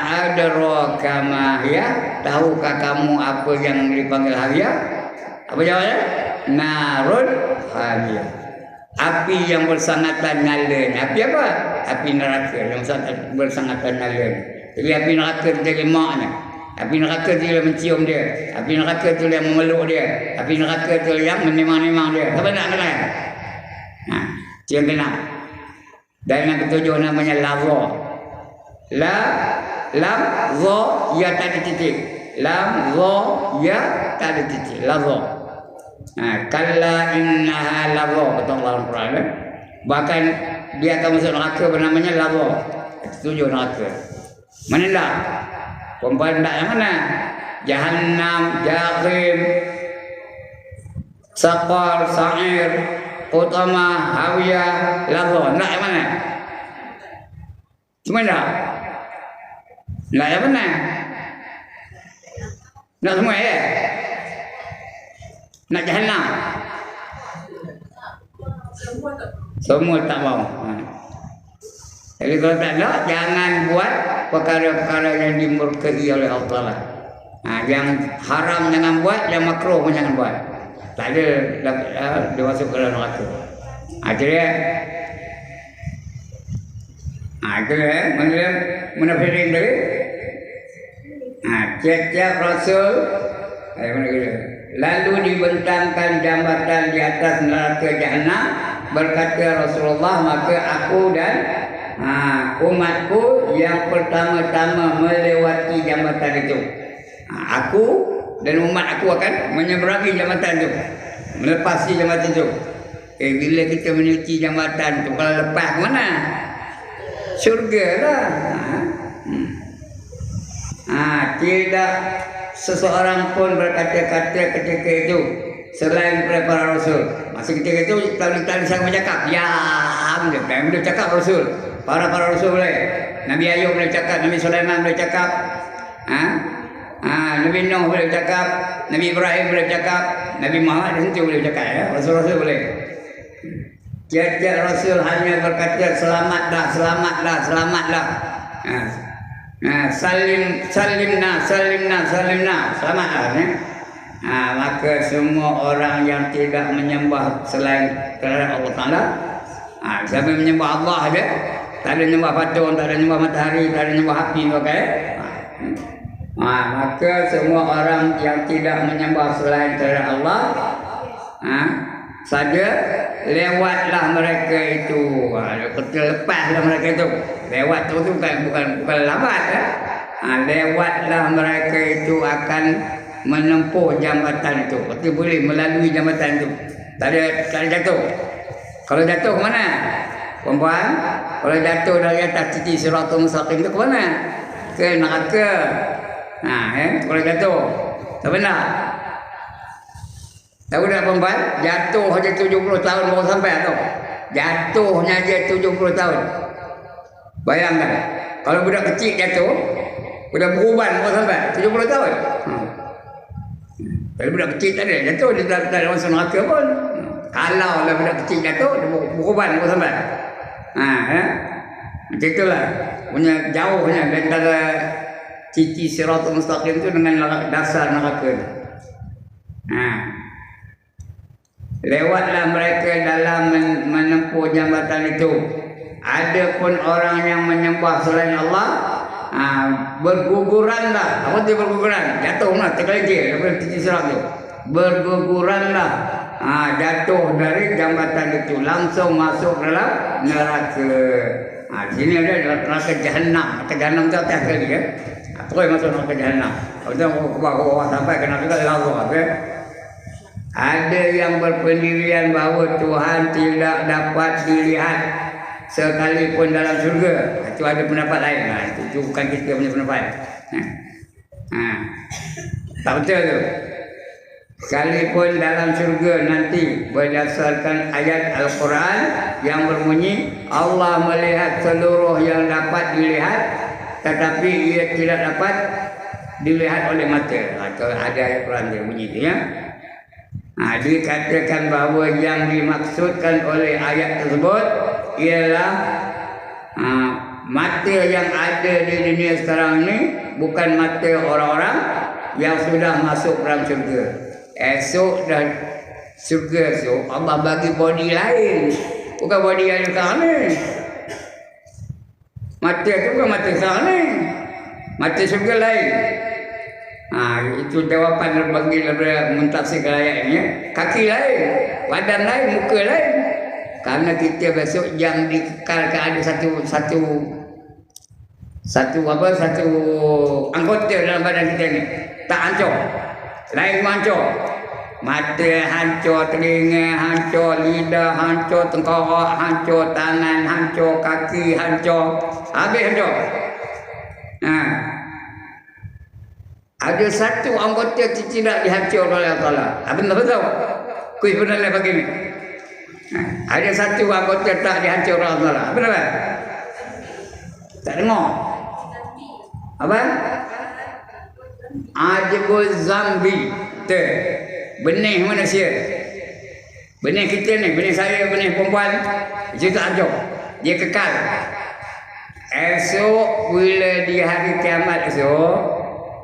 adraka ma hiya, tahukah kamu apa yang dipanggil hawiyah? Apa jawabannya? narun hamiyah. Api yang bersangatan nyala. Api apa? Api neraka yang bersangatan nyala. Jadi api neraka dia lemaknya. Api neraka tu yang mencium dia. Api neraka tu yang memeluk dia. Api neraka tu yang menimang-nimang dia. Siapa nak kenal? Yang kenal. Dan yang ketujuh namanya lava. Lam za ya tak ada titik. Lam za ya tak ada titik. Lava. Kalla innaha lava, kata Allah Al-Quran. Bahkan dia akan masuk neraka bernamanya lava. Ketujuh neraka. Mana tak? Perempuan tak yang mana? Jahannam, Jahim, Saqar, Sa'ir, Utama, Hawiyah, lava. Tak yang mana? Cuma tak? Tak yang mana? Nak semua ya? Nak Jahannam? Semua tak mau. Jadi kalau tak nak, jangan buat perkara-perkara yang dimurkai oleh Allah. Yang haram jangan buat, yang makruh pun jangan buat. Tak ada dia masuk ke dalam neraka. Akhirnya munafikin tadi. Tiap-tiap Rasul lalu dibentangkan jambatan di atas neraka Jahannam, berkata Rasulullah, maka aku dan umatku yang pertama-tama melewati jambatan itu. Aku dan umat aku akan menyeberangi jambatan itu, melepasi jambatan itu. Bila kita meneliti jambatan itu, kalau lepas ke mana? Syurga lah. Tidak seseorang pun berkata-kata ketika itu selain para Rasul. Masa ketika itu tadi saya bercakap, ya boleh cakap Rasul. Para Rasul boleh. Nabi Ayub boleh cakap, Nabi Sulaiman boleh cakap. Nabi Nuh boleh cakap, Nabi Ibrahim boleh cakap, Nabi Muhammad itu boleh cakap ya. Rasul-Rasul boleh. Tiap-tiap Rasul hanya berkata selamatlah. Salimna, selamatlah ya. Maka semua orang yang tidak menyembah selain kerana Allah Ta'ala, siapa menyembah Allah saja, tak ada menyembah patung, tak ada menyembah matahari, tak ada menyembah api, maka semua orang yang tidak menyembah selain kerana Allah saja, lewatlah mereka itu. Lepaslah mereka itu. Lewat tu bukan lambat ya. Lewatlah mereka itu akan menempuh jambatan itu. Berarti boleh melalui jambatan itu. Tak ada jatuh. Kalau jatuh ke mana? Perempuan, kalau jatuh dari atas titik Siratul Mustaqim itu ke mana? Ke neraka. Kalau jatuh. Tak benar. Tahu tak perempuan? Jatuh saja 70 tahun baru sampai tu. Jatuhnya aja 70 tahun. Bayangkan. Kalau budak kecil jatuh, budak beruban baru sampai 70 tahun. Kalau budak kecil tak ada jatuh, dia tak ada masuk neraka pun. Kalau lah budak kecil jatuh, dia beruban baru sampai. Macam itulah. Punya jauhnya antara titik Siratul Mustaqim itu dengan dasar neraka. Lewatlah mereka dalam menempuh jambatan itu. Adapun orang yang menyembah selain Allah, berguguranlah. Apa tu berguguran? Jatuhlah, tergelincir daripada titik sirat itu. Berguguranlah, jatuh dari jambatan itu, langsung masuk dalam neraka. Sini ada neraka Jahannam. Neraka Jahannam tu atas kali ya. Terus masuk neraka Jahannam. Kalau tu ke bawah sampai kena juga lawa ya. Ada yang berpendirian bahawa Tuhan tidak dapat dilihat sekalipun dalam syurga. Itu ada pendapat lain. Itu bukan kita punya pendapat. Tak betul tu. Sekalipun dalam syurga nanti, berdasarkan ayat Al-Quran yang berbunyi Allah melihat seluruh yang dapat dilihat, tetapi ia tidak dapat dilihat oleh mata. Ada ayat Quran yang bunyi itu ya. Dikatakan bahawa yang dimaksudkan oleh ayat tersebut ialah mata yang ada di dunia sekarang ini bukan mata orang-orang yang sudah masuk dalam syurga. Esok dah Syurga tu Allah bagi body lain, bukan body yang sekarang ni. Mata tu bukan mata sekarang ni, mata syurga lain. Itu jawapan bagi daripada mentafsirkan ayat ini. Kaki lain, badan lain, muka lain. Karena kita besok yang dikekalkan ada satu anggota dalam badan kita ni tak hancur, lain hancur. Mata hancur, telinga hancur, lidah hancur, tengkorak hancur, tangan hancur, kaki hancur, habis hancur. Ada satu anggota tidak dihancurkan oleh Allah. Apa tahu? Kuis benar begini. Ada satu anggota tak dihancurkan oleh Allah. Apa nama? Tak dengar. Apa? Ajibul zambi. Benih manusia. Benih kita ni, benih saya, benih perempuan, dia tak hancur. Dia kekal. Esok bila di hari kiamat esok,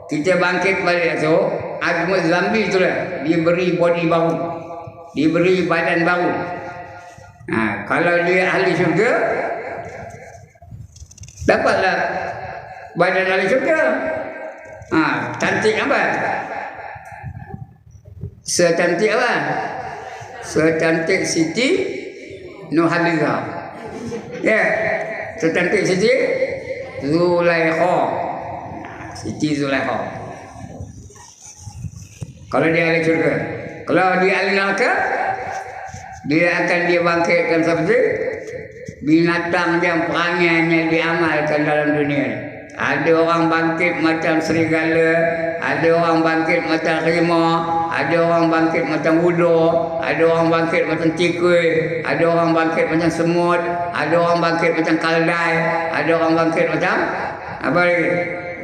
kita bangkit balik esok, Ajibul zambi tu lah, diberi body baru, diberi badan baru. Kalau dia ahli syurga, dapatlah badan ahli syurga. Cantik apa? Secantik apa? Secantik Siti Nurhaliza. Ya, secantik Siti Zulaikha. Siti Zulaikha. Kalau dia ahli syurga. Kalau dia ahli neraka, dia akan dibangkitkan seperti binatang yang perangiannya diamalkan dalam dunia. Ada orang bangkit macam serigala, ada orang bangkit macam harimau, ada orang bangkit macam wuduk, ada orang bangkit macam tikus, ada orang bangkit macam semut, ada orang bangkit macam kaldai, ada orang bangkit macam apa lagi?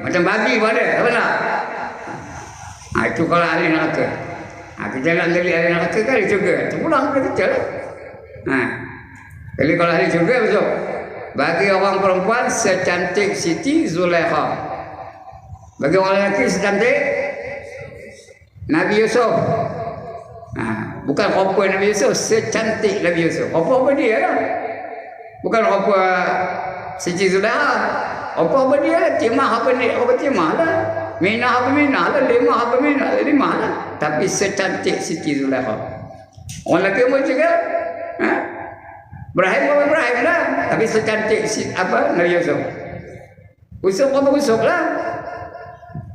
Macam babi pun ada, apa tak? Itu kalau ahli neraka. Kita nak jadi ahli neraka kan ahli syurga. Terpulang kita kecil lah. Jadi kalau ahli syurga besok, bagi orang perempuan secantik Siti Zulaikha, bagi orang lelaki secantik Nabi Yusuf. Bukan rupa Nabi Yusuf, secantik Nabi Yusuf. Rupa dia lah, bukan rupa Siti Zulaikha. Rupa dia, timah apa timah lah, minah apa minah lah, limah apa limah lah. Tapi secantik Siti Zulaikha. Orang lelaki pun juga Ibrahim lah, tapi secantik Nabi Yusuf. Usuk apa usuk lah,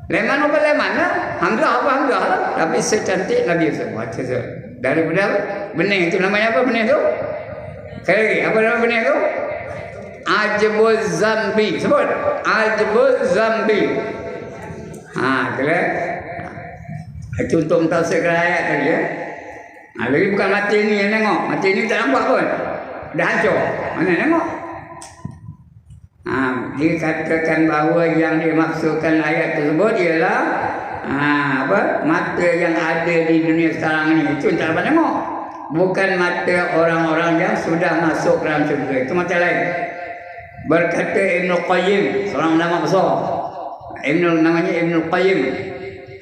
Leman apa leman lah, Hamzah apa Hamzah lah, tapi secantik Nabi Yusuf. Daripada benih itu namanya apa benih tu? Sekali lagi, apa nama benih tu? Ajibul zambi. Sebut Ajibul zambi. Kira itu untuk mentafsirkan ayat tadi ya. Lagi bukan mati ni yang tengok, mati ni tak nampak pun, dah hancur. Mana tengok? Dikatakan bahawa yang dimaksudkan ayat tersebut ialah mata yang ada di dunia sekarang ni. Itu tak dapat tengok. Bukan mata orang-orang yang sudah masuk dalam syurga. Itu mata lain. Berkata Ibn Qayyim, seorang ulama besar, namanya Ibn Qayyim,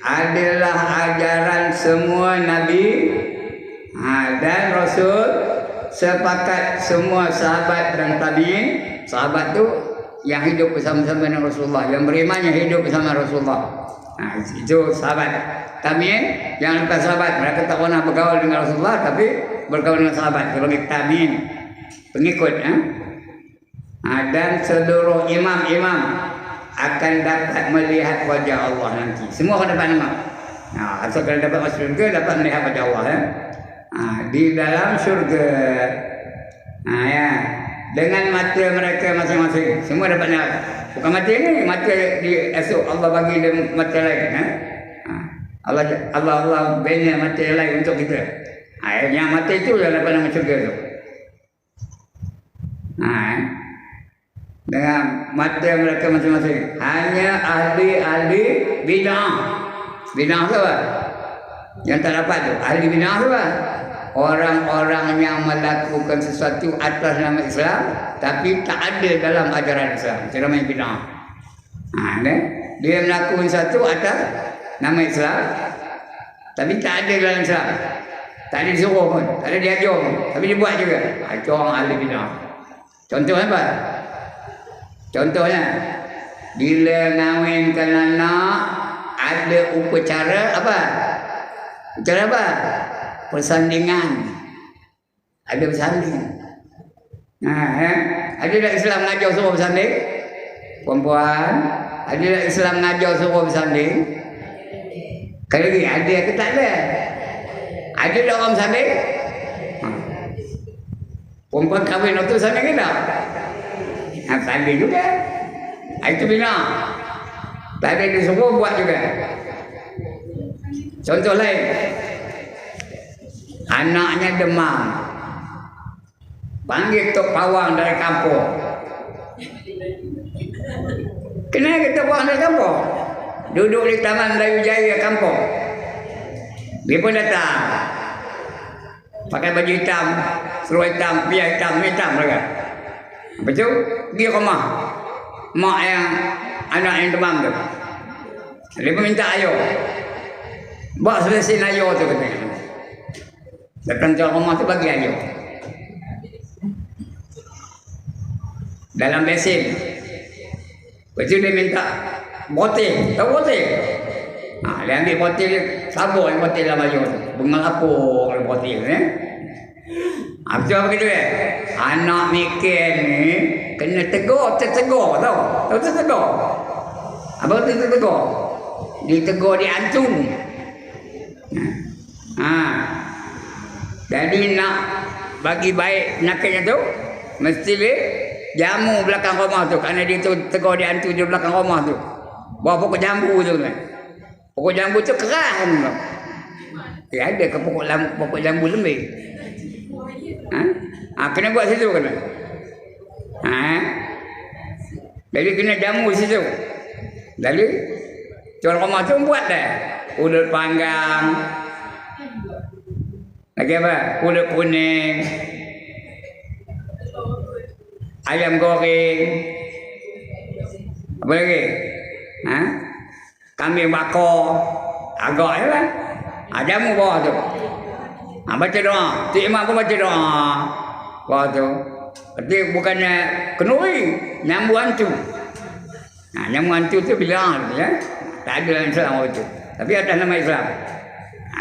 adalah ajaran semua Nabi dan Rasul, sepakat semua sahabat dan tabi'in. Sahabat tu yang hidup bersama-sama dengan Rasulullah, yang beriman yang hidup bersama Rasulullah. Itu sahabat. Tabi'in yang lepas sahabat, mereka tak pernah bergaul dengan Rasulullah tapi bergaul dengan sahabat sebagai tabi'in, pengikut. Dan seluruh imam-imam akan dapat melihat wajah Allah nanti. Semua akan dapat nampak. Asalkan dapat masuk syurga, dapat melihat wajah Allah di dalam syurga. Ya, dengan mata mereka masing-masing, semua dapat lihat. Bukan mata ini, mata di esok Allah bagi dia mata lain. Allah bina mata lain untuk kita. Yang mata itu yang dapat nama syurga tu. Dengan mata mereka masing-masing. Hanya ahli-ahli bid'ah. Bid'ah tu apa? Yang tak dapat tu ahli bid'ah tu apa? Orang-orang yang melakukan sesuatu atas nama Islam tapi tak ada dalam ajaran Islam. Itu namanya bid'ah. Dia melakukan sesuatu atas nama Islam tapi tak ada dalam Islam. Tak ada disuruh pun, tak ada diajar pun, tapi dia buat juga. Itu orang ahli bidah. Contohnya apa? Contohnya, bila ngawinkan anak, ada upacara apa? Upacara apa? Persandingan. Ada bersanding. Ada tak Islam ngajar suruh bersanding? Perempuan, ada tak Islam ngajar suruh bersanding? Kali lagi, ada ke tak ada? Ada tak orang bersanding? Perempuan kahwin waktu bersanding ke tak? Bersanding juga. Itu bina. Tak ada disuruh buat juga. Contoh lain, anaknya demam, panggil Tok Pawang dari kampung. Kenapa Tok Pawang dari kampung? Duduk di Taman Melayu Jaya kampung. Dia pun datang, pakai baju hitam, seluar hitam, biar hitam mereka. Betul? Pergi rumah mak yang anak yang demam tu. Dia pun minta ayo. Buat selesai ayo tu katanya. Datang ke rumah tu bagi ayo. Dalam besin. Lepas tu dia minta botil. Tahu botil? Dia ambil botil, sabuk yang botil dalam ayo tu. Bunga lapuk dalam botil ni. Betul apa gitu ya? Anak mikir ni kena tegur, tertegur tau. Tahu tertegur? Apa tu tertegur? Ditegur diantum. Jadi nak bagi baik penyakitnya tu, mesti dia jamu belakang rumah tu. Kerana dia tu tegur diantum di belakang rumah tu. Bawa pokok jambu tu kan. Pokok jambu tu keras kan. Ada ke pokok jambu lembik? Kena buat situ kena. Jadi kena jamu situ. Jadi tuan rumah tu buat dah. Ulut panggang. Lagi apa? Ulut kuning. Ayam goreng. Apa lagi? Kambing bakar. Agak je lah. Jamu bawah tu. Baca doa. Cik Imam pun baca doa. Bawah tu. Berarti bukannya kenuri. Nyambu hantu. Nyambu hantu tu bilang. Ya? Tak ada dalam Islam waktu itu. Tapi atas nama Islam.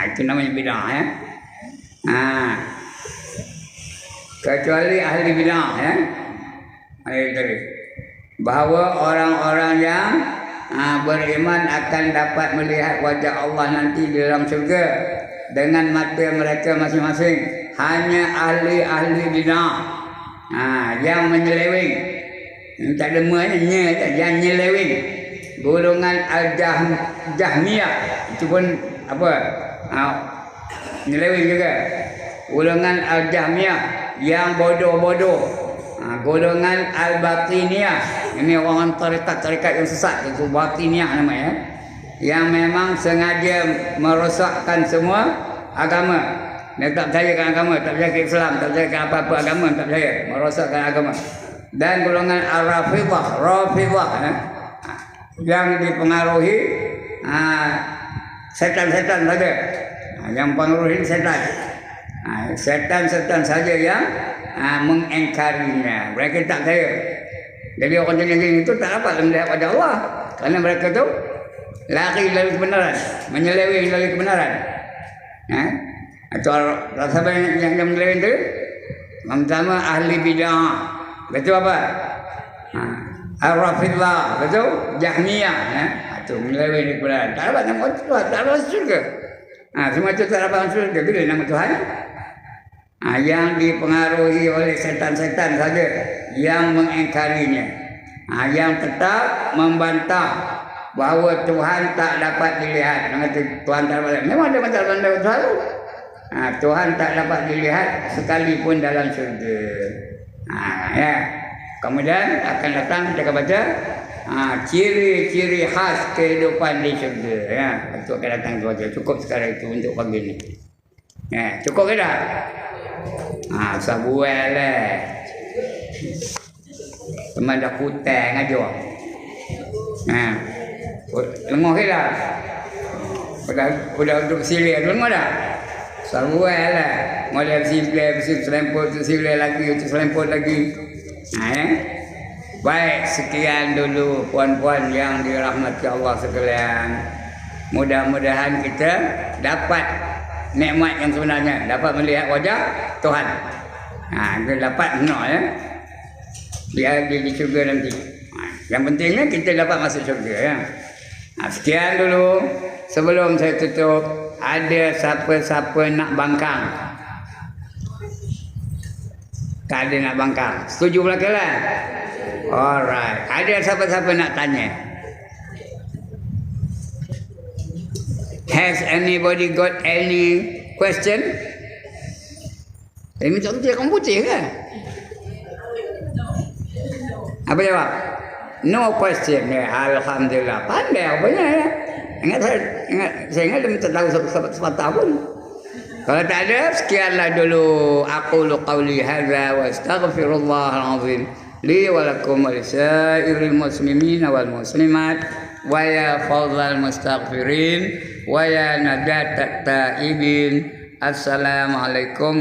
Itu namanya bid'ah ya. Kecuali ahli bid'ah ya. Bahawa orang-orang yang beriman akan dapat melihat wajah Allah nanti di dalam syurga dengan mata mereka masing-masing. Hanya ahli-ahli bid'ah yang menyeleweng. Tak ada muanya, yang menyeleweng. Golongan Al-Jahmiyah itu pun apa? Nyeleweng juga. Golongan Al-Jahmiyah yang bodoh-bodoh. Golongan Al-Batiniyah, ini orang tarekat-tarekat yang sesat, itu Batiniyah namanya. Yang memang sengaja merosakkan semua agama. Dia tak percayakan agama, tak percaya ke Islam, tak percaya ke apa-apa agama, tak percaya, merosakkan agama. Dan golongan Al-Rafidhah, yang dipengaruhi setan-setan saja. Yang pengaruhi setan. Setan-setan saja yang mengingkarinya. Mereka tak percaya. Jadi orang jenis itu tak dapat melihat wajah Allah. Kerana mereka tu lari dari kebenaran, menyeleweng dari kebenaran. Atau rasa yang menyeleweng itu pertama ahli bid'ah. Betul apa? Al-Rafidhah, betul? Jahmiyah, itu menyeleweng dari kebenaran. Tak dapat nama Tuhan, tak dapat syurga. Semua itu tak dapat syurga. Bila nama Tuhan? Yang dipengaruhi oleh setan-setan saja yang mengingkarinya. Yang tetap membantah bahawa Tuhan tak dapat dilihat. Tuhan tak dapat. Memang ada masalah Tuhan. Tuhan tak dapat dilihat sekalipun dalam syurga. Ya. Kemudian akan datang kita akan baca ciri-ciri khas kehidupan di syurga. Ya. Itu akan datang kita baca. Cukup sekarang itu untuk pagi ini. Ya. Cukup ke dah? Sabuel lah. Teman dah kutang aja. Lengah ke dah? Udah duduk sili lengah dah? Sabuai lah. Mulai selemput, silai lagi, selemput lagi. Baik, sekian dulu puan-puan yang dirahmati Allah sekalian. Mudah-mudahan kita dapat nikmat yang sebenarnya, dapat melihat wajah Tuhan. Kita dapat ya. Biar di syurga nanti. Yang pentingnya kita dapat masuk syurga ya. Sekian dulu. Sebelum saya tutup, ada siapa-siapa nak bangkang? Tak ada nak bangkang. Setuju belakang lah? Alright. Ada siapa-siapa nak tanya? Has anybody got any question? Ini contoh komputer kan? Apa jawab? No question. Alhamdulillah. Pandai apanya ya? Saya ingat dia minta tahu sepatah pun. Kalau tak ada, sekianlah dulu. Aqulu qawli hadza wa astaghfirullahal azim li wa lakum wa lisairil muslimina wal muslimat wa ya fadhal mustaghfirin wa ya najatat taibin. Assalamualaikum